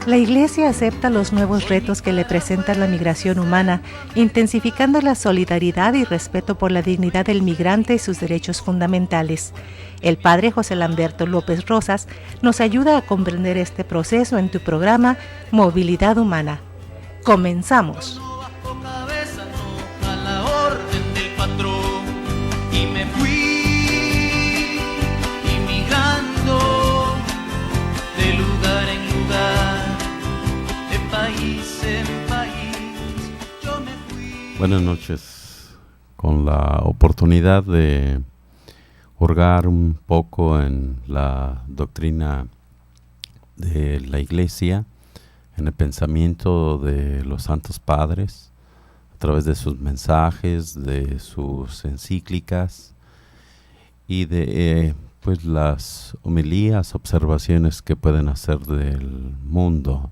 La Iglesia acepta los nuevos retos que le presenta la migración humana, intensificando la solidaridad y respeto por la dignidad del migrante y sus derechos fundamentales. El Padre José Lamberto López Rosas nos ayuda a comprender este proceso en tu programa Movilidad Humana. ¡Comenzamos! Buenas noches, con la oportunidad de hurgar un poco en la doctrina de la Iglesia, en el pensamiento de los Santos Padres, a través de sus mensajes, de sus encíclicas y de pues las homilías, observaciones que pueden hacer del mundo.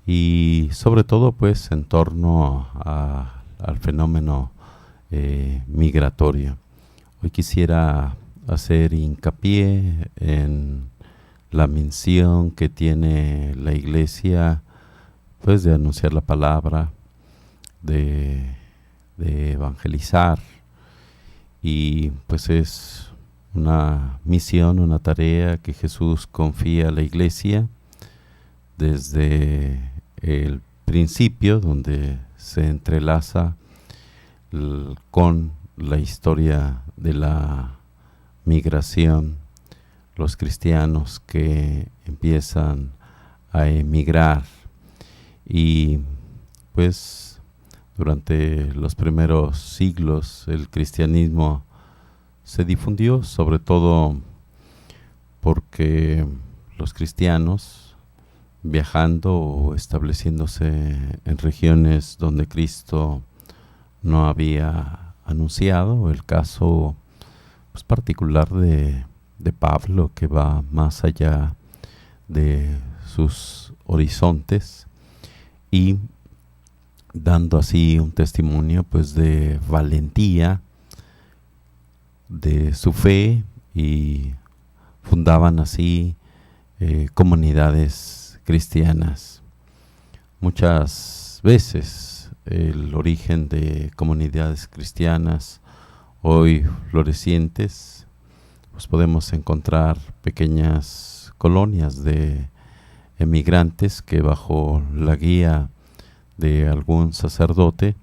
Y sobre todo pues en torno al fenómeno migratorio. Hoy quisiera hacer hincapié en la misión que tiene la Iglesia, pues de anunciar la palabra, de evangelizar, y pues es una misión, una tarea que Jesús confía a la Iglesia desde el principio, donde se entrelaza con la historia de la migración, los cristianos que empiezan a emigrar, y pues durante los primeros siglos el cristianismo se difundió, sobre todo porque los cristianos, viajando o estableciéndose en regiones donde Cristo no había anunciado, el caso pues, particular de Pablo, que va más allá de sus horizontes y dando así un testimonio pues de valentía, de su fe, y fundaban así comunidades cristianas. Muchas veces el origen de comunidades cristianas hoy florecientes, pues podemos encontrar pequeñas colonias de emigrantes que bajo la guía de algún sacerdote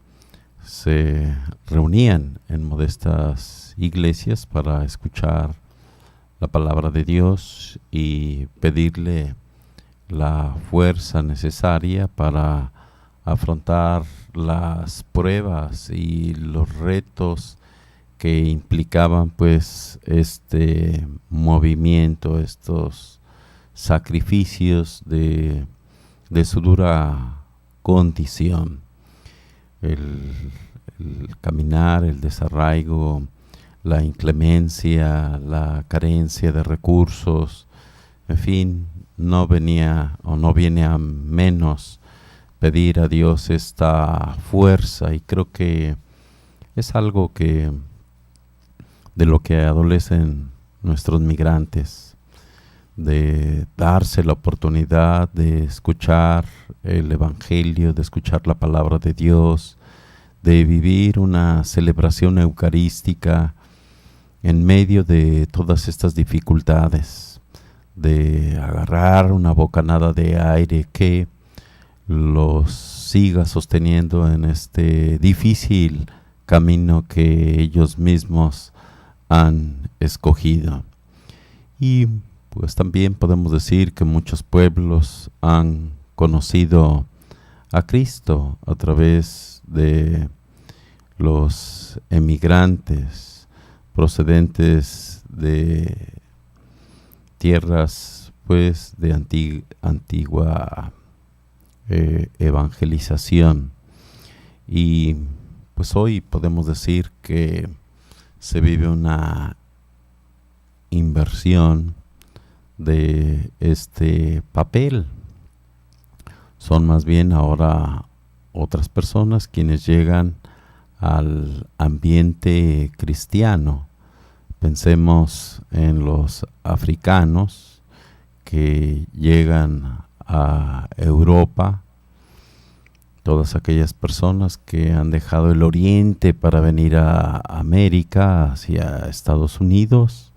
se reunían en modestas iglesias para escuchar la palabra de Dios y pedirle la fuerza necesaria para afrontar las pruebas y los retos que implicaban pues este movimiento, estos sacrificios de su dura condición, el caminar, el desarraigo, la inclemencia, la carencia de recursos, en fin, no venía o no viene a menos pedir a Dios esta fuerza, y creo que es algo que de lo que adolecen nuestros migrantes, de darse la oportunidad de escuchar el Evangelio, de escuchar la palabra de Dios, de vivir una celebración eucarística en medio de todas estas dificultades, de agarrar una bocanada de aire que los siga sosteniendo en este difícil camino que ellos mismos han escogido. Y pues también podemos decir que muchos pueblos han conocido a Cristo a través de los emigrantes procedentes de tierras pues de antigua evangelización. Y pues hoy podemos decir que se vive una inversión de este papel. Son más bien ahora otras personas quienes llegan al ambiente cristiano. Pensemos en los africanos que llegan a Europa, todas aquellas personas que han dejado el Oriente para venir a América, hacia Estados Unidos,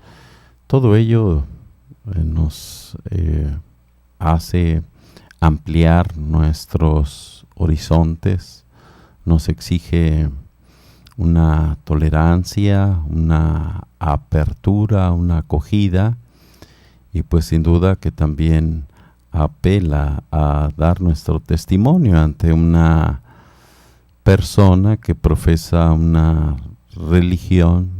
todo ello nos hace ampliar nuestros horizontes, nos exige una tolerancia, una apertura, una acogida, y pues sin duda que también apela a dar nuestro testimonio ante una persona que profesa una religión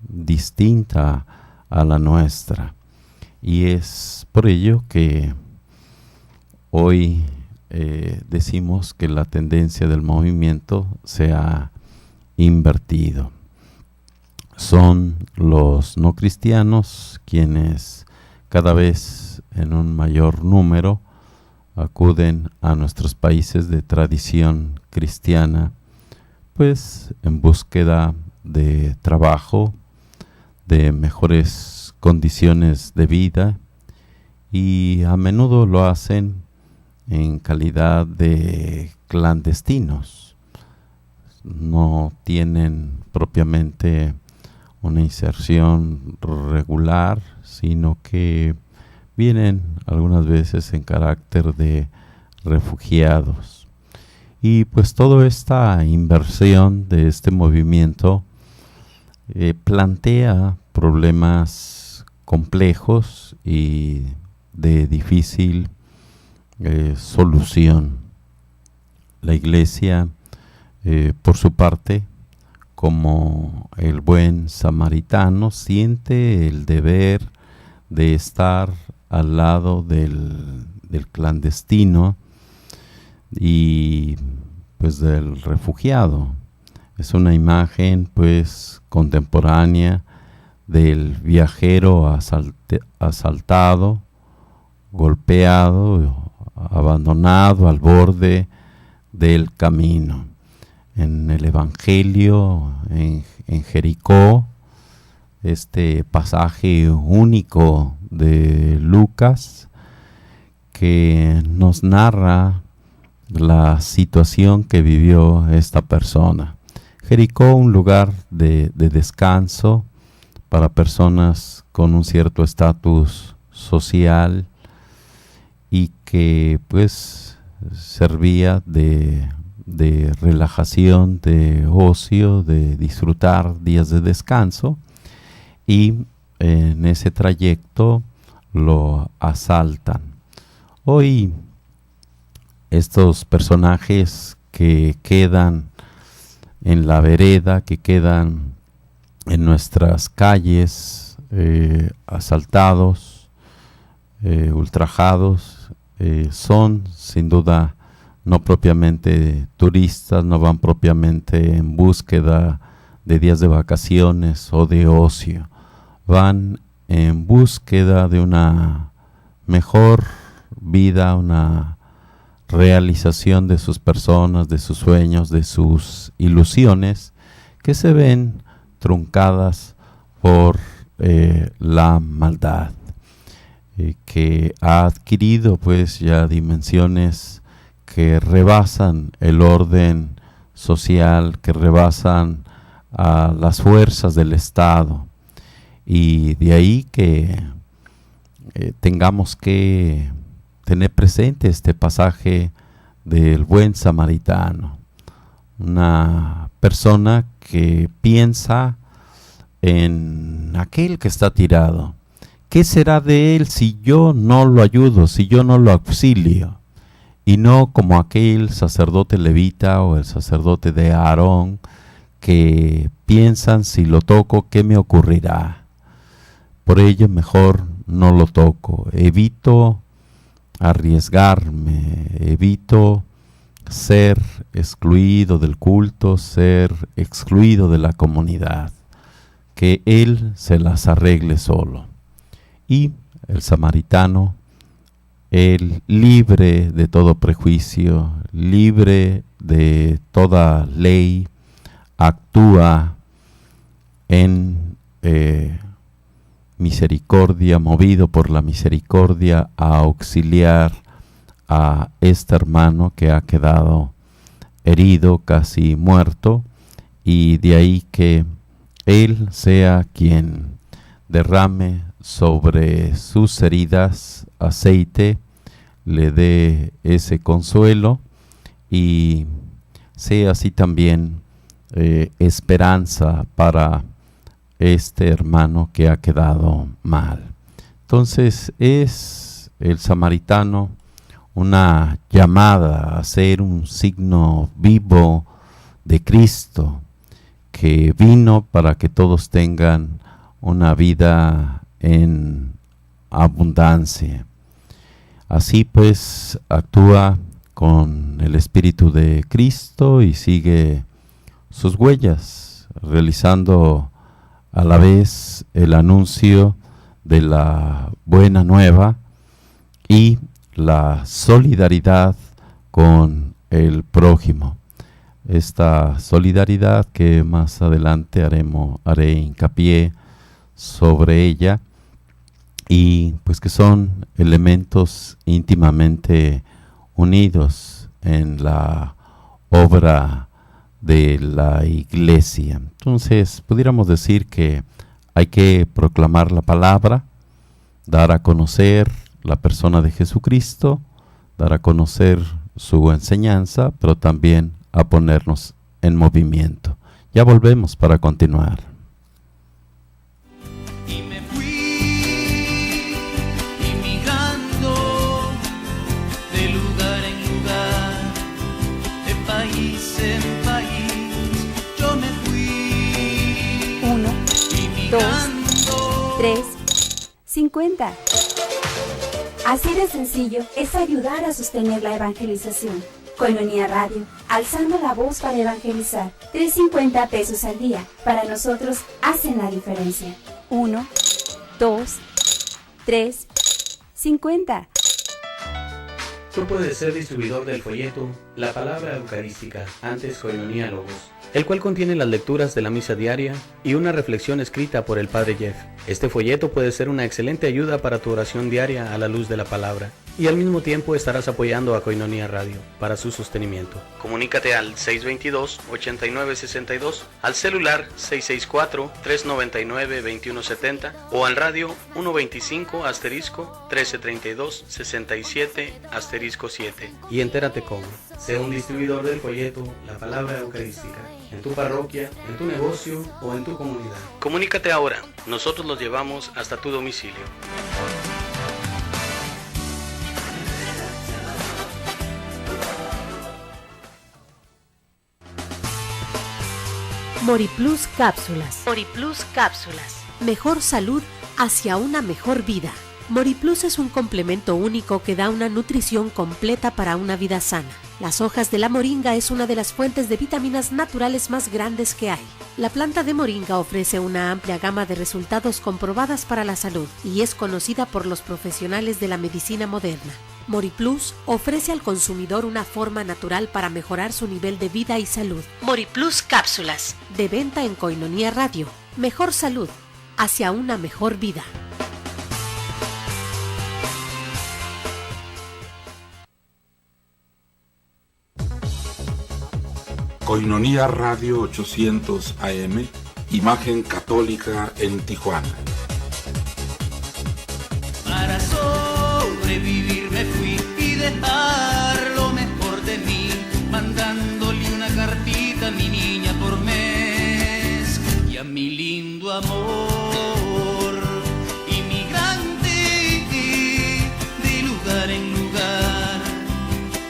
distinta a la nuestra. Y es por ello que hoy decimos que la tendencia del movimiento se ha invertido. Son los no cristianos quienes cada vez en un mayor número acuden a nuestros países de tradición cristiana, pues en búsqueda de trabajo, de mejores condiciones de vida, y a menudo lo hacen en calidad de clandestinos. No tienen propiamente una inserción regular, sino que vienen algunas veces en carácter de refugiados. Y pues toda esta inversión de este movimiento plantea problemas complejos y de difícil solución. La Iglesia, por su parte, como el buen samaritano, siente el deber de estar al lado del clandestino y pues del refugiado. Es una imagen pues contemporánea del viajero asaltado, golpeado, abandonado al borde del camino. En el Evangelio, en Jericó, este pasaje único de Lucas que nos narra la situación que vivió esta persona. Jericó, un lugar de descanso para personas con un cierto estatus social y que pues servía de relajación, de ocio, de disfrutar días de descanso, y en ese trayecto lo asaltan. Hoy estos personajes que quedan en la vereda, que quedan en nuestras calles, asaltados, ultrajados, son sin duda no propiamente turistas, no van propiamente en búsqueda de días de vacaciones o de ocio, van en búsqueda de una mejor vida, una realización de sus personas, de sus sueños, de sus ilusiones, que se ven truncadas por la maldad, que ha adquirido pues ya dimensiones que rebasan el orden social, que rebasan a las fuerzas del Estado, y de ahí que tengamos que tener presente este pasaje del buen samaritano, una persona que piensa en aquel que está tirado. ¿Qué será de él si yo no lo ayudo, si yo no lo auxilio? Y no como aquel sacerdote levita o el sacerdote de Aarón que piensan, si lo toco, ¿qué me ocurrirá? Por ello mejor no lo toco, evito arriesgarme, evito ser excluido del culto, ser excluido de la comunidad, que él se las arregle solo. Y el samaritano, él libre de todo prejuicio, libre de toda ley, actúa en misericordia, movido por la misericordia, a auxiliar a este hermano que ha quedado herido, casi muerto, y de ahí que Él sea quien derrame sobre sus heridas aceite, le dé ese consuelo y sea así también esperanza para este hermano que ha quedado mal. Entonces es el samaritano una llamada a ser un signo vivo de Cristo, que vino para que todos tengan una vida en abundancia. Así pues actúa con el Espíritu de Cristo y sigue sus huellas, realizando a la vez el anuncio de la buena nueva y la solidaridad con el prójimo. Esta solidaridad que más adelante haré hincapié sobre ella, y pues que son elementos íntimamente unidos en la obra de la Iglesia. Entonces, pudiéramos decir que hay que proclamar la palabra, dar a conocer la persona de Jesucristo, dar a conocer su enseñanza, pero también a ponernos en movimiento. Ya volvemos para continuar. Y me fui inmigrando de lugar en lugar, de país en país. Yo me fui 1, 2, inmigrando. 3, 50. Así de sencillo es ayudar a sostener la evangelización. Koinonia Radio, alzando la voz para evangelizar. 3.50 pesos al día. Para nosotros hacen la diferencia. 1, 2, 3, 50. Tú puedes ser distribuidor del folleto La Palabra Eucarística, antes Koinonia Logos, el cual contiene las lecturas de la misa diaria y una reflexión escrita por el Padre Jeff. Este folleto puede ser una excelente ayuda para tu oración diaria a la luz de la palabra, y al mismo tiempo estarás apoyando a Koinonia Radio para su sostenimiento. Comunícate al 622-8962, al celular 664-399-2170 o al radio 125*1332-67*7 y entérate cómo. Sé un distribuidor del folleto La Palabra Eucarística en tu parroquia, en tu negocio o en tu comunidad. Comunícate ahora, nosotros los llevamos hasta tu domicilio. Moriplus Cápsulas. Moriplus Cápsulas. Mejor salud hacia una mejor vida. Moriplus es un complemento único que da una nutrición completa para una vida sana. Las hojas de la moringa es una de las fuentes de vitaminas naturales más grandes que hay. La planta de moringa ofrece una amplia gama de resultados comprobadas para la salud y es conocida por los profesionales de la medicina moderna. Moriplus ofrece al consumidor una forma natural para mejorar su nivel de vida y salud. Moriplus Cápsulas, de venta en Koinonia Radio. Mejor salud hacia una mejor vida. Koinonia Radio 800 AM, Imagen Católica en Tijuana. Para sobrevivir me fui y dejar lo mejor de mí, mandándole una cartita a mi niña por mes y a mi lindo amor, inmigrante de lugar en lugar,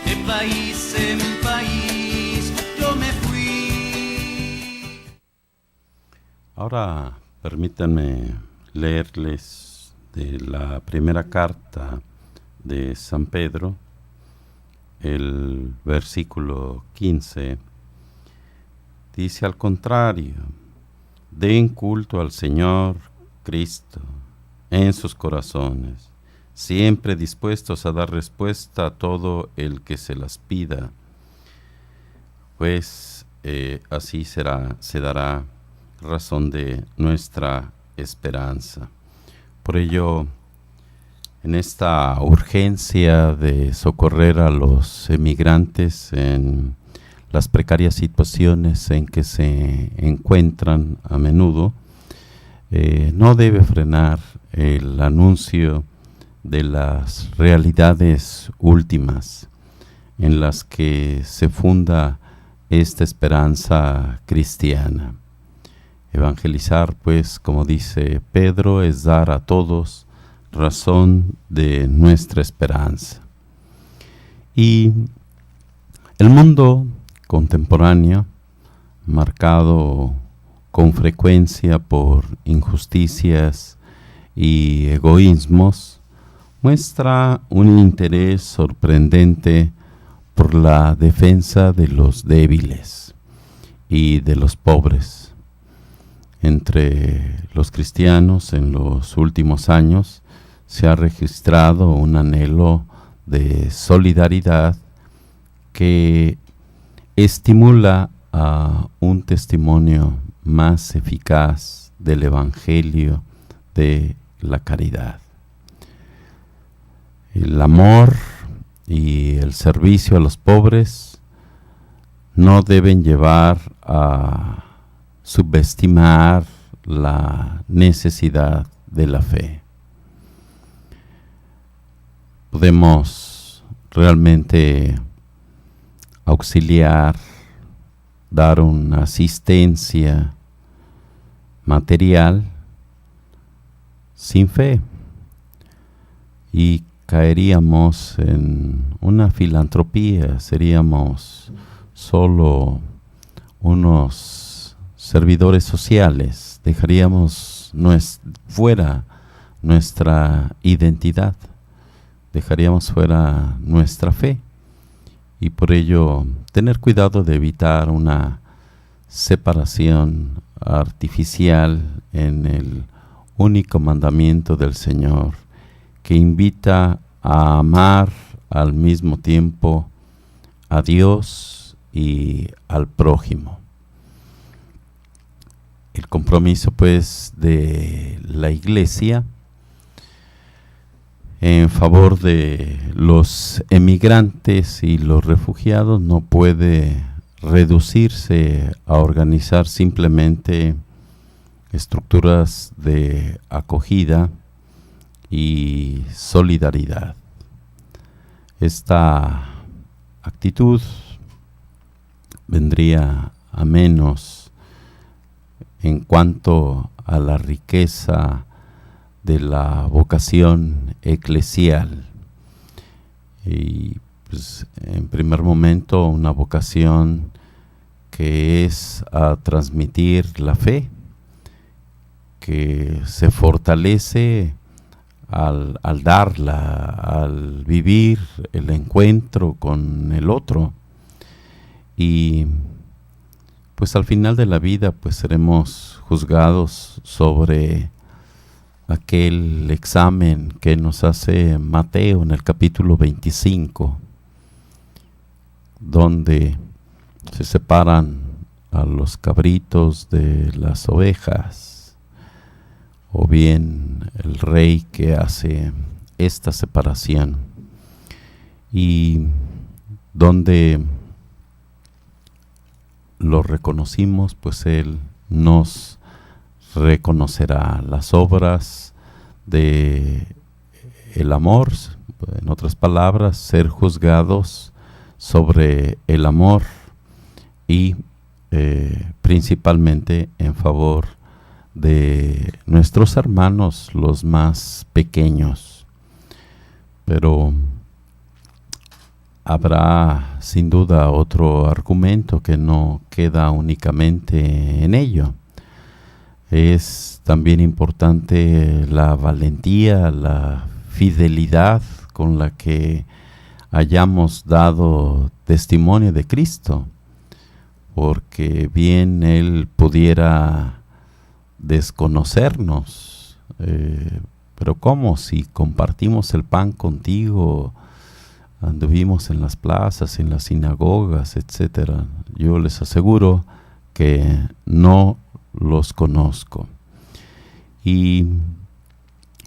de país en país, yo me fui. Ahora permítanme leerles de la primera carta de San Pedro, el versículo 15, dice: al contrario, den culto al Señor Cristo en sus corazones, siempre dispuestos a dar respuesta a todo el que se las pida, pues así se dará razón de nuestra esperanza. Por ello, En esta urgencia de socorrer a los emigrantes en las precarias situaciones en que se encuentran a menudo, no debe frenar el anuncio de las realidades últimas en las que se funda esta esperanza cristiana. Evangelizar, pues, como dice Pedro, es dar a todos razón de nuestra esperanza. Y el mundo contemporáneo, marcado con frecuencia por injusticias y egoísmos, muestra un interés sorprendente por la defensa de los débiles y de los pobres. Entre los cristianos en los últimos años se ha registrado un anhelo de solidaridad que estimula a un testimonio más eficaz del Evangelio de la caridad. El amor y el servicio a los pobres no deben llevar a subestimar la necesidad de la fe. Podemos realmente auxiliar, dar una asistencia material sin fe y caeríamos en una filantropía, seríamos solo unos servidores sociales, dejaríamos fuera nuestra identidad, dejaríamos fuera nuestra fe, y por ello tener cuidado de evitar una separación artificial en el único mandamiento del Señor, que invita a amar al mismo tiempo a Dios y al prójimo. El compromiso, pues, de la Iglesia en favor de los emigrantes y los refugiados no puede reducirse a organizar simplemente estructuras de acogida y solidaridad. Esta actitud vendría a menos en cuanto a la riqueza de la vocación eclesial, y pues, en primer momento una vocación que es a transmitir la fe, que se fortalece al darla, al vivir el encuentro con el otro, y pues al final de la vida pues seremos juzgados sobre aquel examen que nos hace Mateo en el capítulo 25, donde se separan a los cabritos de las ovejas, o bien el rey que hace esta separación, y donde lo reconocimos, pues Él nos reconocerá las obras de el amor, en otras palabras, ser juzgados sobre el amor y principalmente en favor de nuestros hermanos los más pequeños. Pero habrá sin duda otro argumento que no queda únicamente en ello. Es también importante la valentía, la fidelidad con la que hayamos dado testimonio de Cristo, porque bien Él pudiera desconocernos, pero ¿cómo? Si compartimos el pan contigo, anduvimos en las plazas, en las sinagogas, etcétera. Yo les aseguro que no los conozco. Y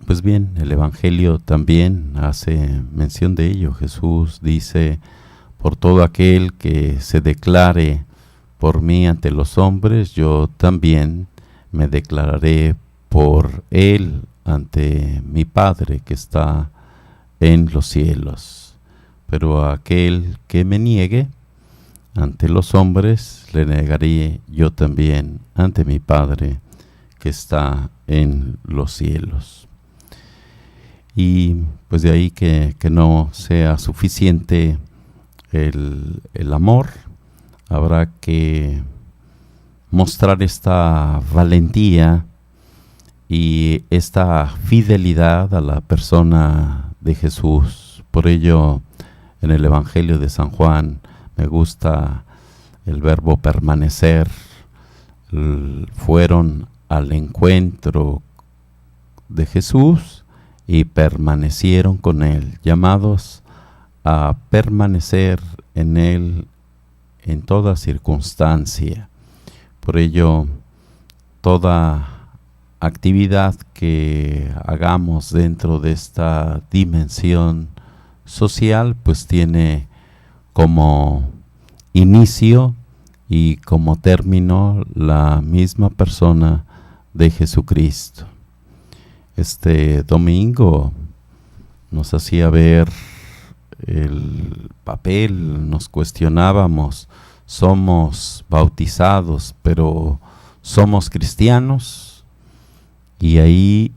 Pues bien, el Evangelio también hace mención de ello. Jesús dice: por todo aquel que se declare por mí ante los hombres, yo también me declararé por él ante mi Padre que está en los cielos. Pero a aquel que me niegue ante los hombres, le negaré yo también ante mi Padre que está en los cielos. Y pues de ahí que no sea suficiente el amor, habrá que mostrar esta valentía y esta fidelidad a la persona de Jesús. Por ello, en el Evangelio de San Juan me gusta el verbo permanecer. Fueron al encuentro de Jesús y permanecieron con él, llamados a permanecer en él en toda circunstancia. Por ello, toda actividad que hagamos dentro de esta dimensión social, pues tiene como inicio y como término la misma persona de Jesucristo. Este domingo nos hacía ver el papel, nos cuestionábamos: somos bautizados, pero somos cristianos. Y ahí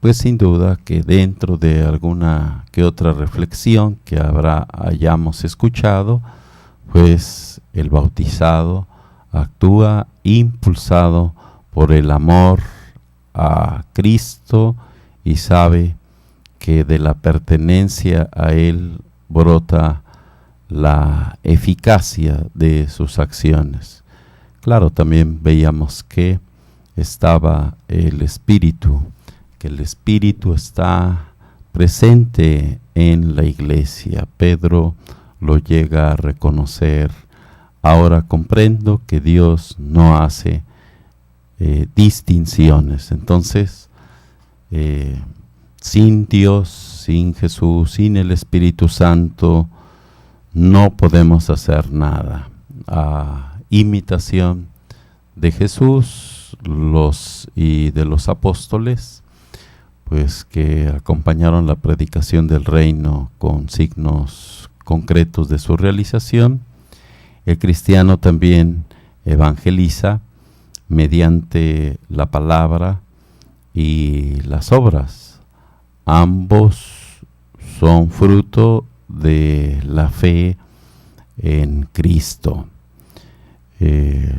pues sin duda que dentro de alguna que otra reflexión que hayamos escuchado, pues el bautizado actúa impulsado por el amor a Cristo y sabe que de la pertenencia a Él brota la eficacia de sus acciones. Claro, también veíamos que estaba el Espíritu, que el Espíritu está presente en la iglesia. Pedro lo llega a reconocer: ahora comprendo que Dios no hace distinciones. Entonces, sin Dios, sin Jesús, sin el Espíritu Santo, no podemos hacer nada. A imitación de Jesús y de los apóstoles, pues que acompañaron la predicación del reino con signos concretos de su realización, el cristiano también evangeliza mediante la palabra y las obras. Ambos son fruto de la fe en Cristo.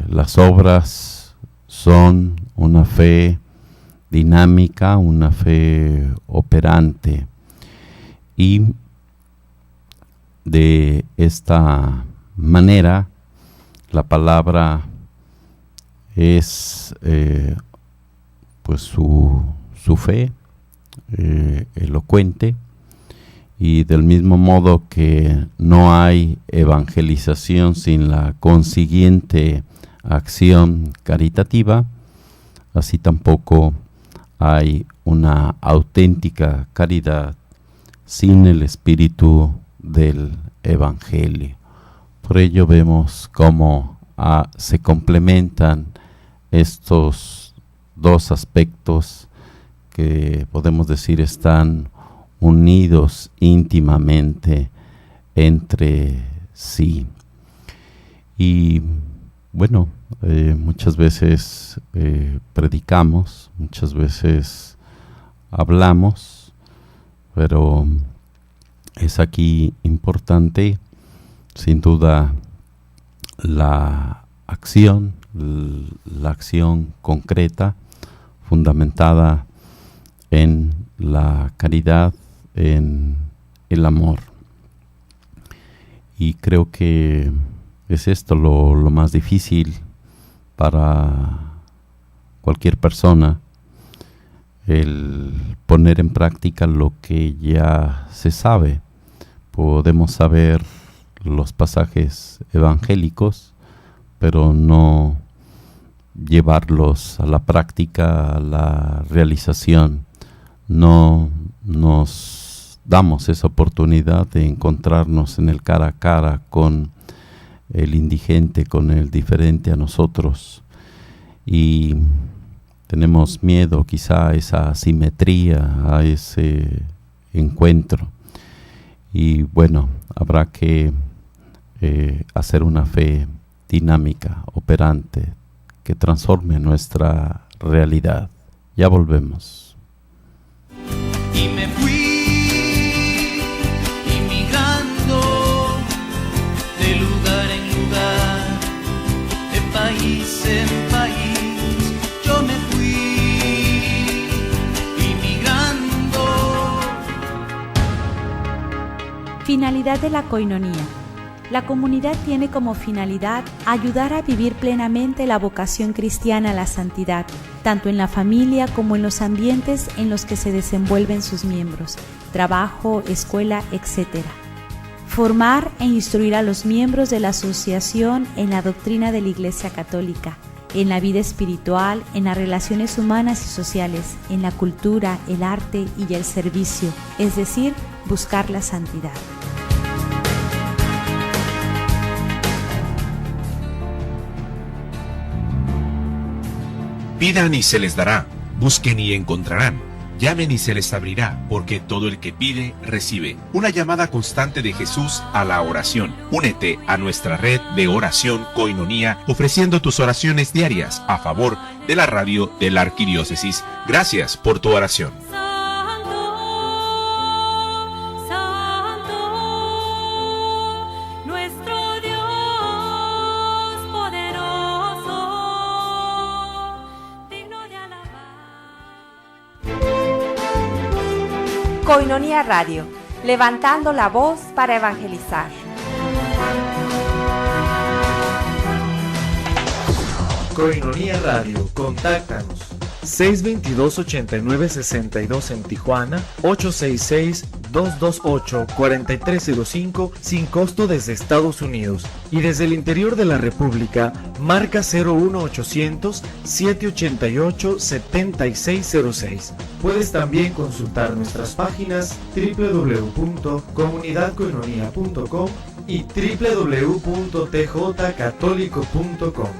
Las obras son una fe dinámica, una fe operante, y de esta manera la palabra es pues su fe elocuente, y del mismo modo que no hay evangelización sin la consiguiente acción caritativa, así tampoco hay una auténtica caridad sin el espíritu del Evangelio. Por ello vemos cómo se complementan estos dos aspectos que podemos decir están unidos íntimamente entre sí. Y bueno, muchas veces predicamos, muchas veces hablamos, pero es aquí importante, sin duda, la acción concreta, fundamentada en la caridad, en el amor. Y creo que es esto lo más difícil para cualquier persona, el poner en práctica lo que ya se sabe. Podemos saber los pasajes evangélicos, pero no llevarlos a la práctica, a la realización no nos damos esa oportunidad de encontrarnos en el cara a cara con el indigente, con el diferente a nosotros, y tenemos miedo quizá a esa asimetría, a ese encuentro. Y bueno, habrá que hacer una fe dinámica, operante, que transforme nuestra realidad. Ya volvemos. Y me fui inmigrando de lugar en lugar, de país en país. Yo me fui inmigrando. Finalidad de la coinonía. La comunidad tiene como finalidad ayudar a vivir plenamente la vocación cristiana a la santidad, tanto en la familia como en los ambientes en los que se desenvuelven sus miembros, trabajo, escuela, etc. Formar e instruir a los miembros de la asociación en la doctrina de la Iglesia Católica, en la vida espiritual, en las relaciones humanas y sociales, en la cultura, el arte y el servicio, es decir, buscar la santidad. Pidan y se les dará, busquen y encontrarán, llamen y se les abrirá, porque todo el que pide, recibe. Una llamada constante de Jesús a la oración. Únete a nuestra red de oración Coinonía, ofreciendo tus oraciones diarias a favor de la radio de la Arquidiócesis. Gracias por tu oración. Coinonía Radio, levantando la voz para evangelizar. Coinonía Radio, contáctanos. 622-8962 en Tijuana, 866-228-4305 sin costo desde Estados Unidos. Y desde el interior de la República, marca 01800-788-7606. Puedes también consultar nuestras páginas www.comunidadcoinonía.com y www.tjcatólico.com.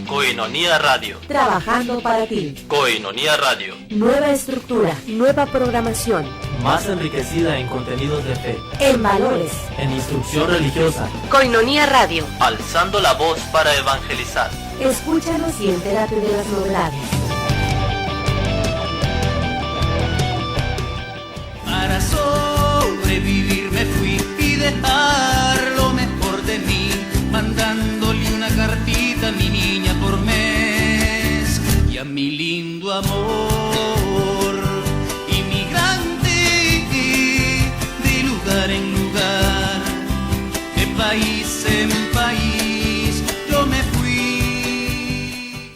Coinonía Radio. Trabajando para ti. Coinonía Radio. Nueva estructura, nueva programación. Más enriquecida en contenidos de fe. En valores. En instrucción religiosa. Coinonía Radio. Alzando la voz para evangelizar. Escúchanos y entérate de las novedades. Para sobrevivir me fui y dejar lo mejor de mí, mandándole una cartita a mi niña por mes y a mi lindo amor, inmigrante de lugar en lugar, de país en país, yo me fui.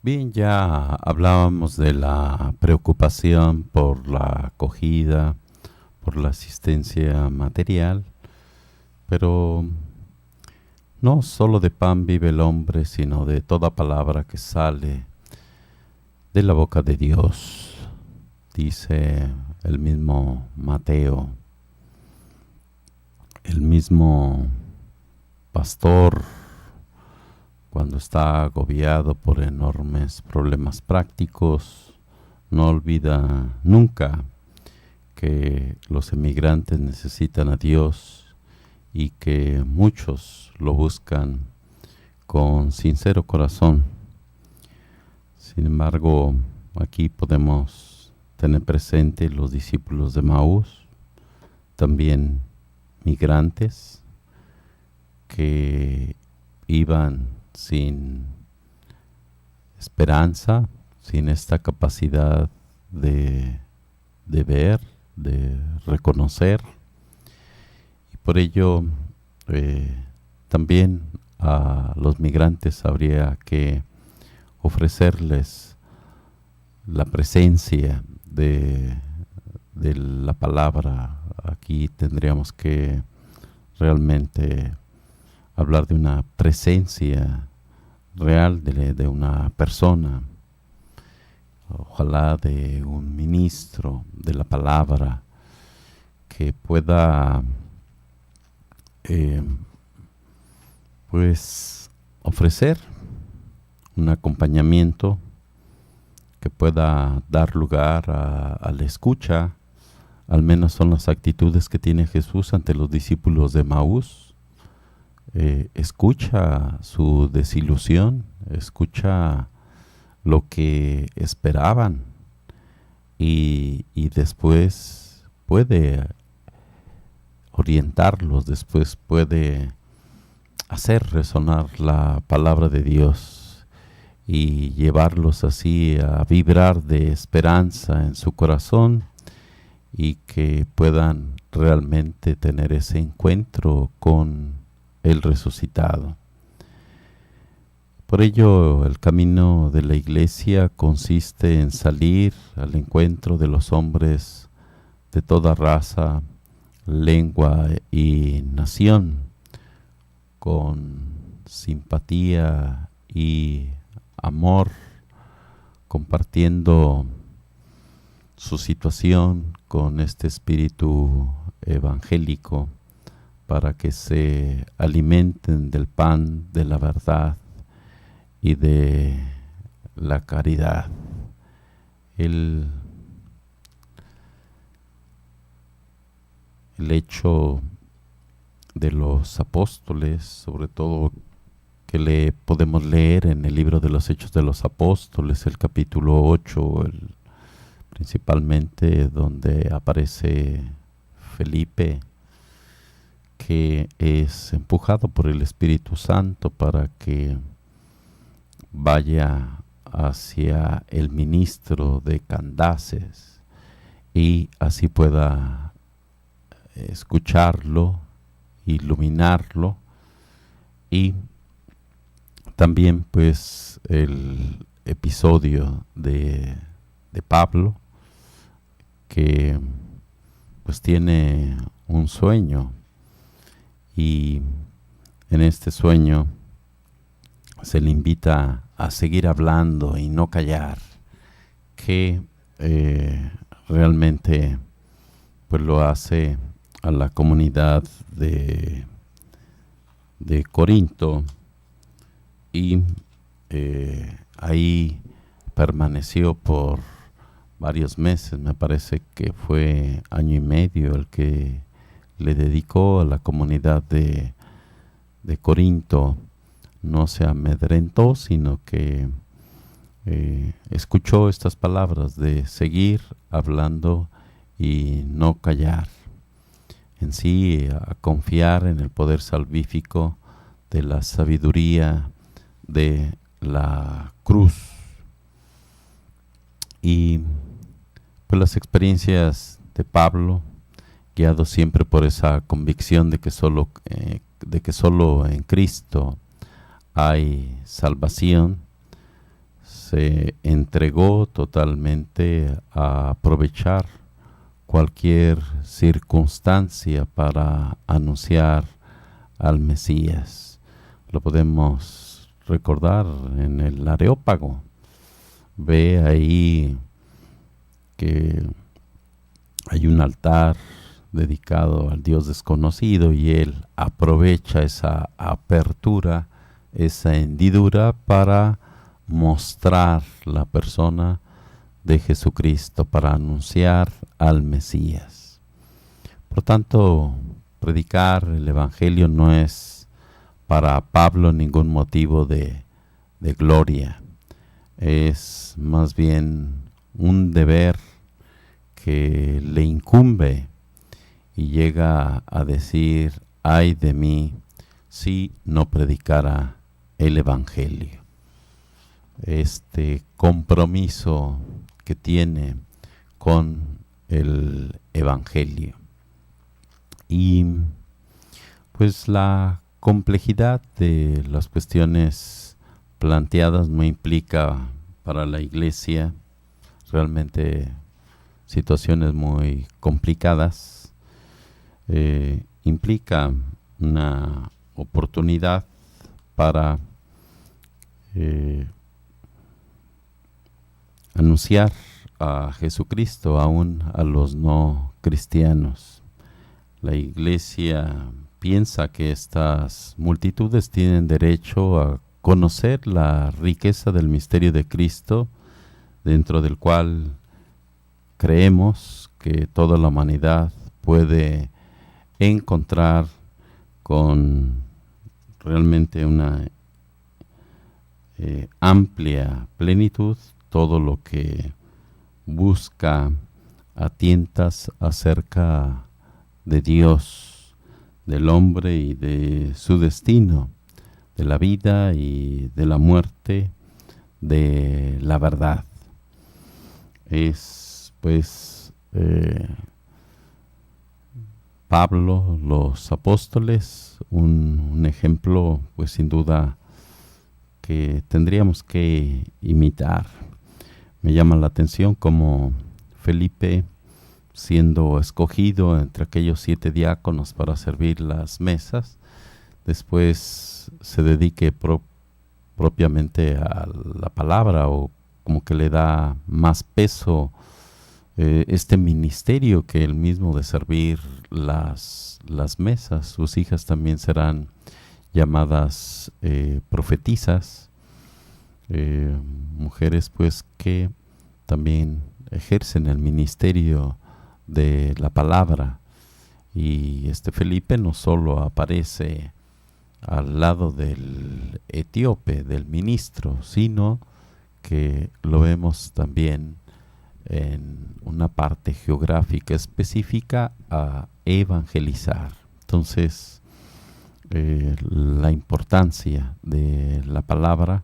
Bien, ya hablábamos de la preocupación por la acogida, por la asistencia material, pero no solo de pan vive el hombre, sino de toda palabra que sale de la boca de Dios, dice el mismo Mateo, el mismo pastor, cuando está agobiado por enormes problemas prácticos, no olvida nunca que los emigrantes necesitan a Dios y que muchos lo buscan con sincero corazón. Sin embargo, aquí podemos tener presente los discípulos de Maús, también migrantes que iban sin esperanza, sin esta capacidad de ver, de reconocer. Y por ello también a los migrantes habría que ofrecerles la presencia de la palabra. Aquí tendríamos que realmente hablar de una presencia real de una persona, ojalá de un ministro de la palabra que pueda pues ofrecer un acompañamiento que pueda dar lugar a la escucha. Al menos son las actitudes que tiene Jesús ante los discípulos de Emaús. Escucha su desilusión, escucha lo que esperaban y después puede orientarlos, después puede hacer resonar la palabra de Dios y llevarlos así a vibrar de esperanza en su corazón y que puedan realmente tener ese encuentro con el resucitado. Por ello, el camino de la Iglesia consiste en salir al encuentro de los hombres de toda raza, lengua y nación, con simpatía y amor, compartiendo su situación con este espíritu evangélico para que se alimenten del pan de la verdad y de la caridad. El hecho de los apóstoles, sobre todo que podemos leer en el libro de los Hechos de los Apóstoles, el capítulo 8, principalmente donde aparece Felipe, que es empujado por el Espíritu Santo para que vaya hacia el ministro de Candaces y así pueda escucharlo, iluminarlo, y también pues el episodio de Pablo, que pues tiene un sueño y en este sueño se le invita a seguir hablando y no callar, que realmente pues lo hace a la comunidad de Corinto, y ahí permaneció por varios meses, me parece que fue año y medio el que le dedicó a la comunidad de Corinto. No se amedrentó, sino que escuchó estas palabras de seguir hablando y no callar. En sí, a confiar en el poder salvífico de la sabiduría de la cruz. Y pues las experiencias de Pablo, guiado siempre por esa convicción de que solo en Cristo hay salvación, se entregó totalmente a aprovechar cualquier circunstancia para anunciar al Mesías. Lo podemos recordar en el Areópago. Ve ahí que hay un altar dedicado al Dios desconocido y él aprovecha esa apertura, esa hendidura para mostrar la persona de Jesucristo, para anunciar al Mesías. Por tanto, predicar el Evangelio no es para Pablo ningún motivo de gloria, es más bien un deber que le incumbe y llega a decir: ay de mí si no predicara el Evangelio. Este compromiso que tiene con el Evangelio. Y pues la complejidad de las cuestiones planteadas no implica para la Iglesia realmente situaciones muy complicadas. Implica una oportunidad para anunciar a Jesucristo aún a los no cristianos. La Iglesia piensa que estas multitudes tienen derecho a conocer la riqueza del misterio de Cristo, dentro del cual creemos que toda la humanidad puede encontrar con realmente una amplia plenitud todo lo que busca a tientas acerca de Dios, del hombre y de su destino, de la vida y de la muerte, de la verdad. Es pues Pablo, los apóstoles, un ejemplo pues sin duda que tendríamos que imitar. Me llama la atención como Felipe, siendo escogido entre aquellos 7 diáconos para servir las mesas, después se dedique propiamente a la palabra, o como que le da más peso este ministerio que el mismo de servir las mesas. Sus hijas también serán llamadas profetisas, mujeres pues que también ejercen el ministerio de la palabra. Y Felipe no solo aparece al lado del etíope, del ministro, sino que lo vemos también en una parte geográfica específica a evangelizar. Entonces, la importancia de la palabra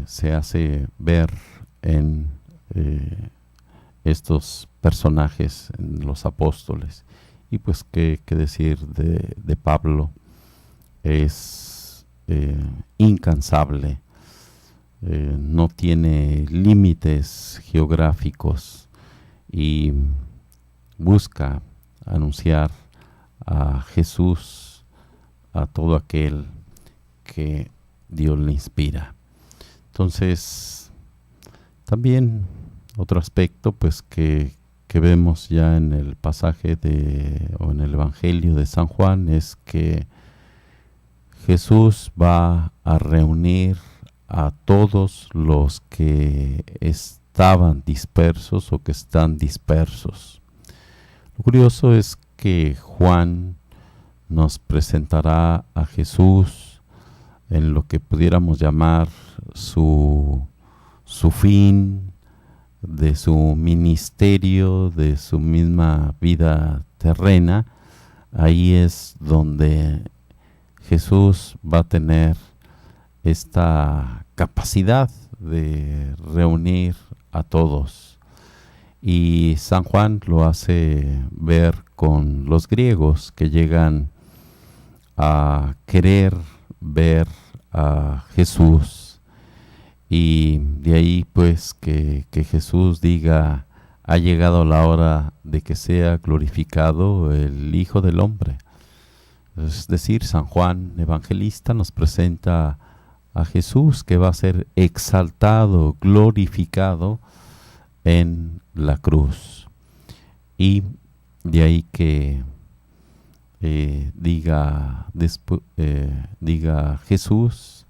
se hace ver en estos personajes, en los apóstoles. Y pues qué decir de Pablo, es incansable, no tiene límites geográficos y busca anunciar a Jesús a todo aquel que Dios le inspira. Entonces, también otro aspecto pues que vemos ya en el pasaje o en el Evangelio de San Juan es que Jesús va a reunir a todos los que estaban dispersos o que están dispersos. Lo curioso es que Juan nos presentará a Jesús en lo que pudiéramos llamar su fin de su ministerio, de su misma vida terrena. Ahí es donde Jesús va a tener esta capacidad de reunir a todos. Y San Juan lo hace ver con los griegos que llegan a querer ver a Jesús. Y de ahí pues que Jesús diga: ha llegado la hora de que sea glorificado el Hijo del Hombre. Es decir, San Juan Evangelista nos presenta a Jesús que va a ser exaltado, glorificado en la cruz. Y de ahí que diga Jesús: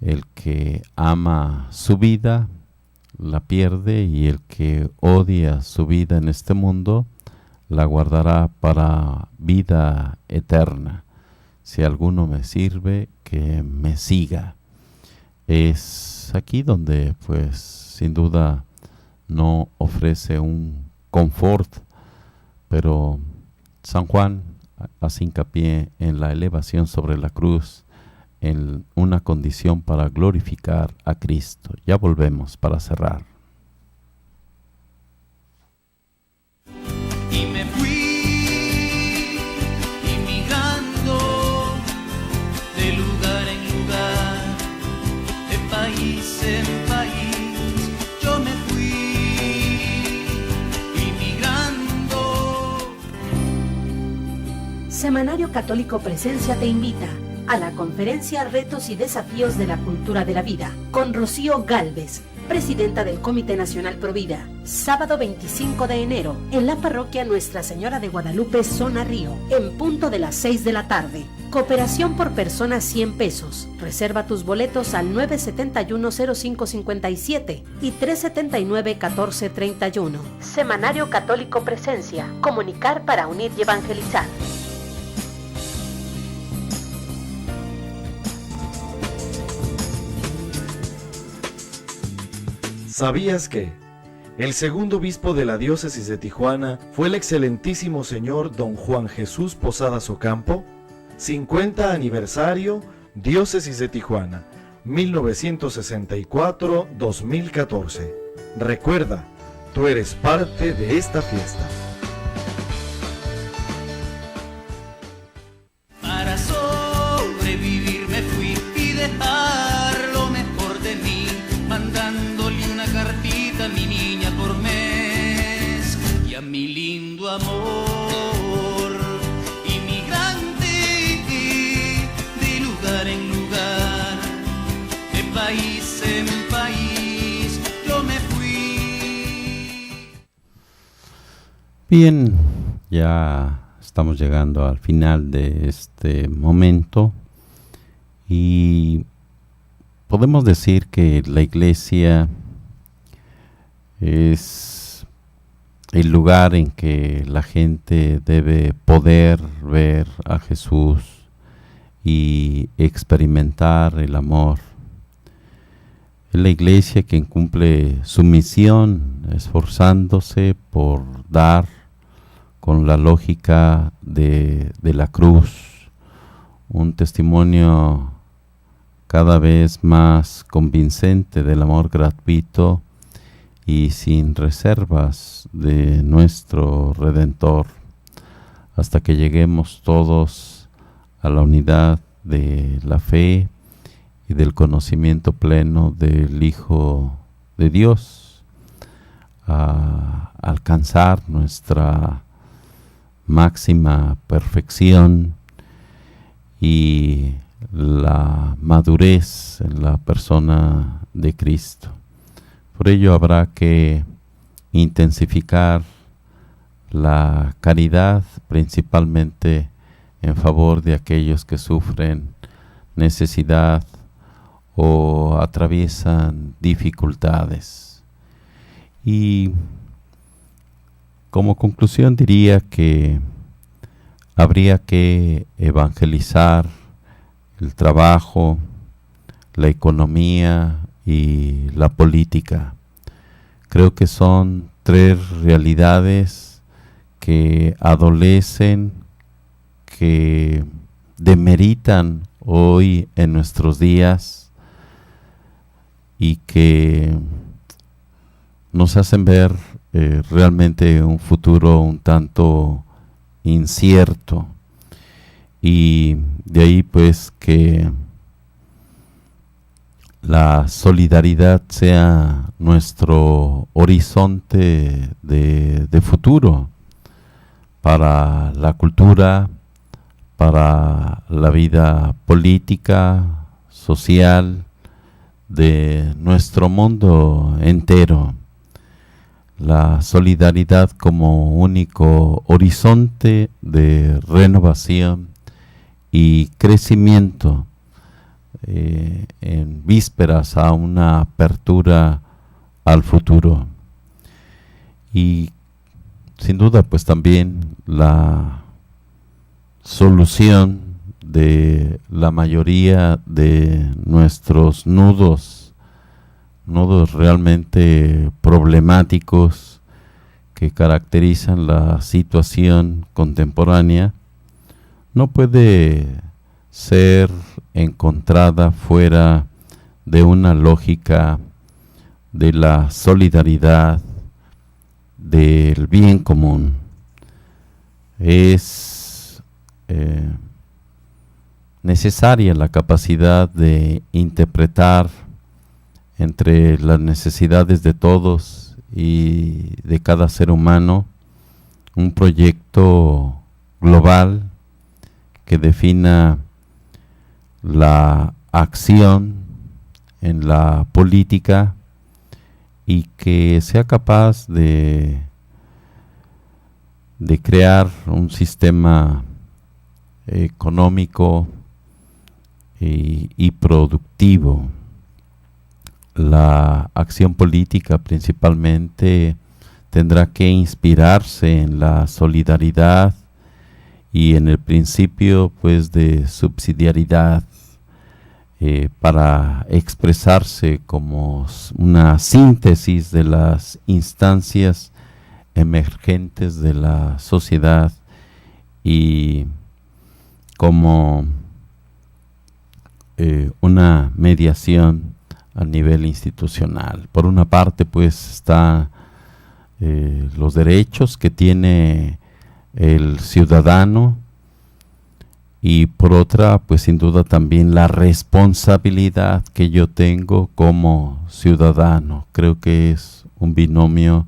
el que ama su vida la pierde, y el que odia su vida en este mundo la guardará para vida eterna. Si alguno me sirve, que me siga. Es aquí donde pues sin duda no ofrece un confort, pero San Juan hace hincapié en la elevación sobre la cruz, en una condición para glorificar a Cristo. Ya volvemos para cerrar. Y me fui emigrando de lugar en lugar, de país en país. Yo me fui emigrando. Semanario Católico Presencia te invita a la conferencia Retos y Desafíos de la Cultura de la Vida con Rocío Gálvez, presidenta del Comité Nacional Provida, sábado 25 de enero en la parroquia Nuestra Señora de Guadalupe, Zona Río, en punto de las 6 de la tarde. Cooperación por persona 100 pesos. Reserva tus boletos al 971-0557 y 379-1431. Semanario Católico Presencia. Comunicar para unir y evangelizar. ¿Sabías que el segundo obispo de la diócesis de Tijuana fue el excelentísimo señor don Juan Jesús Posadas Ocampo? 50 aniversario, Diócesis de Tijuana, 1964-2014. Recuerda, tú eres parte de esta fiesta. Para sobrevivir me fui y dejar lo mejor de mí, mandándole una cartita a mi niña por mes y a mi lindo amor. En lugar, de país en país, yo me fui. Bien, ya estamos llegando al final de este momento y podemos decir que la iglesia es el lugar en que la gente debe poder ver a Jesús y experimentar el amor. Es la iglesia quien cumple su misión, esforzándose por dar con la lógica de la cruz, un testimonio cada vez más convincente del amor gratuito y sin reservas de nuestro Redentor, hasta que lleguemos todos a la unidad de la fe y del conocimiento pleno del Hijo de Dios, a alcanzar nuestra máxima perfección y la madurez en la persona de Cristo. Por ello habrá que intensificar la caridad, principalmente en favor de aquellos que sufren necesidad o atraviesan dificultades. Y como conclusión diría que habría que evangelizar el trabajo, la economía y la política. Creo que son tres realidades que adolecen, que demeritan hoy en nuestros días y que nos hacen ver realmente un futuro un tanto incierto, y de ahí pues que la solidaridad sea nuestro horizonte de futuro para la cultura, para la vida política, social de nuestro mundo entero. La solidaridad como único horizonte de renovación y crecimiento en vísperas a una apertura al futuro. Y sin duda pues también la solución de la mayoría de nuestros nudos realmente problemáticos que caracterizan la situación contemporánea, no puede ser encontrada fuera de una lógica de la solidaridad, del bien común. Es necesaria la capacidad de interpretar entre las necesidades de todos y de cada ser humano un proyecto global que defina la acción en la política y que sea capaz de crear un sistema económico y productivo. La acción política principalmente tendrá que inspirarse en la solidaridad y en el principio pues de subsidiariedad para expresarse como una síntesis de las instancias emergentes de la sociedad y como una mediación a nivel institucional. Por una parte pues está los derechos que tiene el ciudadano y por otra pues sin duda también la responsabilidad que yo tengo como ciudadano. Creo que es un binomio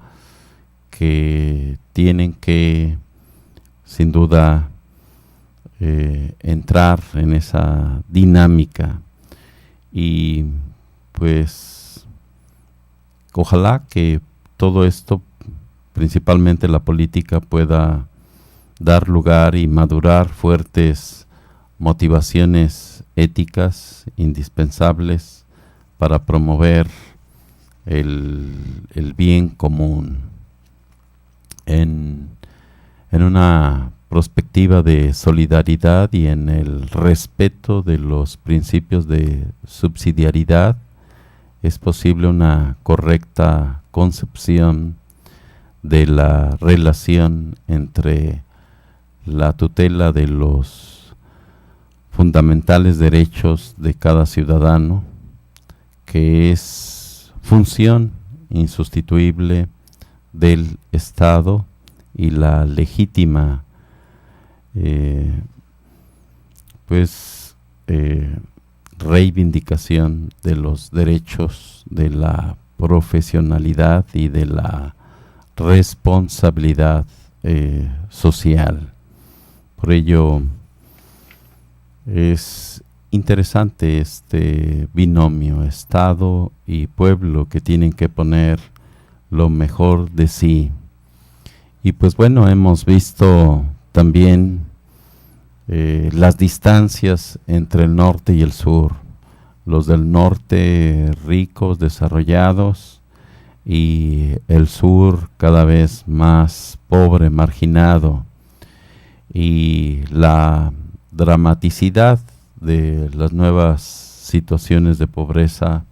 que tienen que sin duda entrar en esa dinámica y pues ojalá que todo esto, principalmente la política, pueda dar lugar y madurar fuertes motivaciones éticas indispensables para promover el bien común en una perspectiva de solidaridad y en el respeto de los principios de subsidiariedad. Es posible una correcta concepción de la relación entre la tutela de los fundamentales derechos de cada ciudadano, que es función insustituible del Estado, y la legítima reivindicación de los derechos de la profesionalidad y de la responsabilidad social. Por ello es interesante este binomio Estado y pueblo que tienen que poner lo mejor de sí. Y pues bueno, hemos visto también las distancias entre el norte y el sur. Los del norte ricos, desarrollados, y el sur cada vez más pobre, marginado. Y la dramaticidad de las nuevas situaciones de pobreza,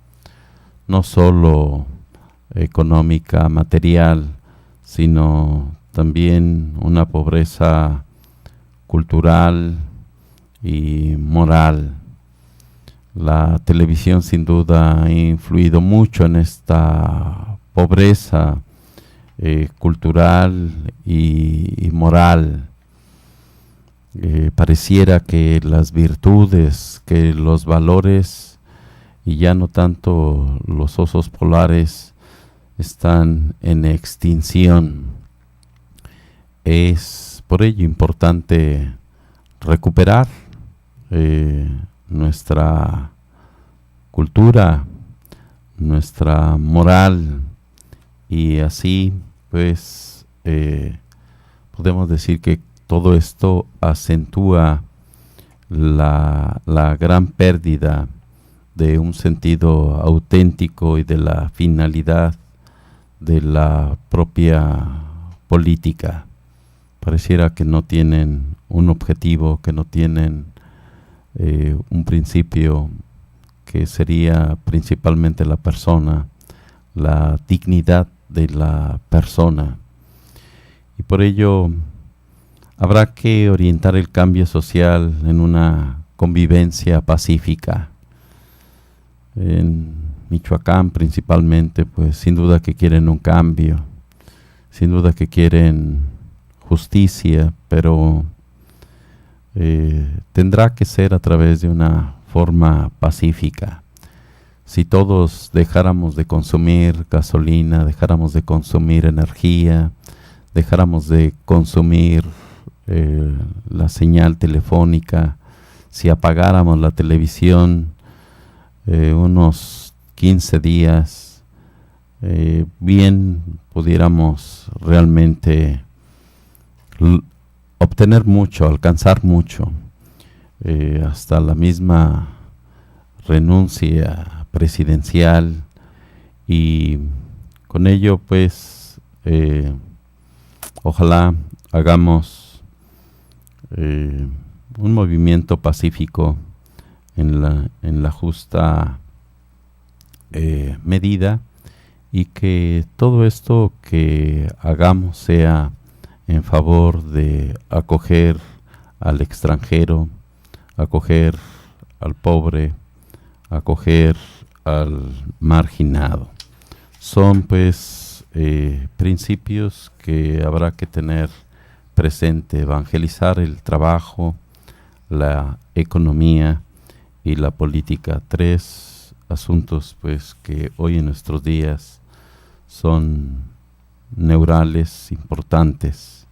no solo económica, material, sino también una pobreza cultural y moral. La televisión sin duda ha influido mucho en esta pobreza cultural y moral. Pareciera que las virtudes, que los valores, y ya no tanto los osos polares, están en extinción. Es por ello importante recuperar nuestra cultura, nuestra moral, y así pues podemos decir que todo esto acentúa la gran pérdida de un sentido auténtico y de la finalidad de la propia política. Pareciera que no tienen un objetivo, que no tienen un principio que sería principalmente la persona, la dignidad de la persona. Y por ello habrá que orientar el cambio social en una convivencia pacífica. En Michoacán principalmente, pues sin duda que quieren un cambio, sin duda que quieren justicia, pero tendrá que ser a través de una forma pacífica. Si todos dejáramos de consumir gasolina, dejáramos de consumir energía, dejáramos de consumir la señal telefónica, si apagáramos la televisión unos 15 días, bien pudiéramos realmente obtener mucho, alcanzar mucho, hasta la misma renuncia presidencial, y con ello pues ojalá hagamos un movimiento pacífico en la justa medida, y que todo esto que hagamos sea en favor de acoger al extranjero, acoger al pobre, acoger al marginado. Son pues principios que habrá que tener presente: evangelizar el trabajo, la economía y la política. 3 asuntos pues que hoy en nuestros días son neurales, importantes.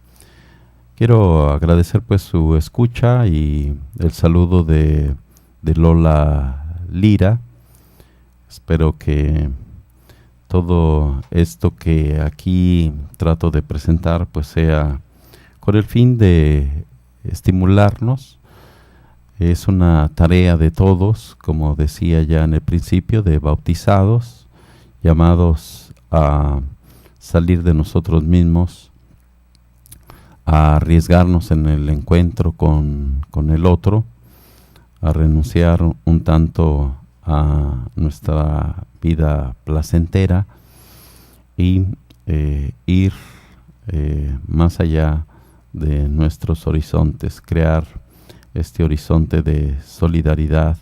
Quiero agradecer pues su escucha y el saludo de Lola Lira. Espero que todo esto que aquí trato de presentar pues sea con el fin de estimularnos. Es una tarea de todos, como decía ya en el principio, de bautizados, llamados a salir de nosotros mismos, a arriesgarnos en el encuentro con el otro, a renunciar un tanto a nuestra vida placentera y ir más allá de nuestros horizontes, crear este horizonte de solidaridad,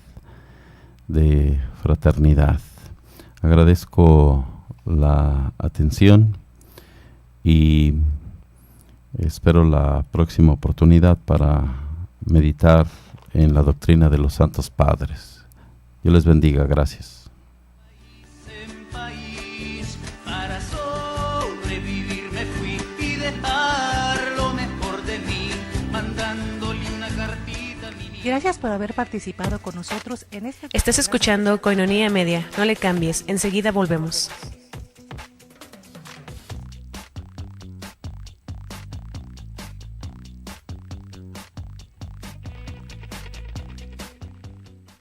de fraternidad. Agradezco la atención y espero la próxima oportunidad para meditar en la doctrina de los Santos Padres. Dios les bendiga. Gracias. Para sobrevivir me fui y dejar lo mejor de mí, mandándole una cartita a mi niña. Gracias por haber participado con nosotros en este... Estás escuchando Koinonia Media. No le cambies, enseguida volvemos.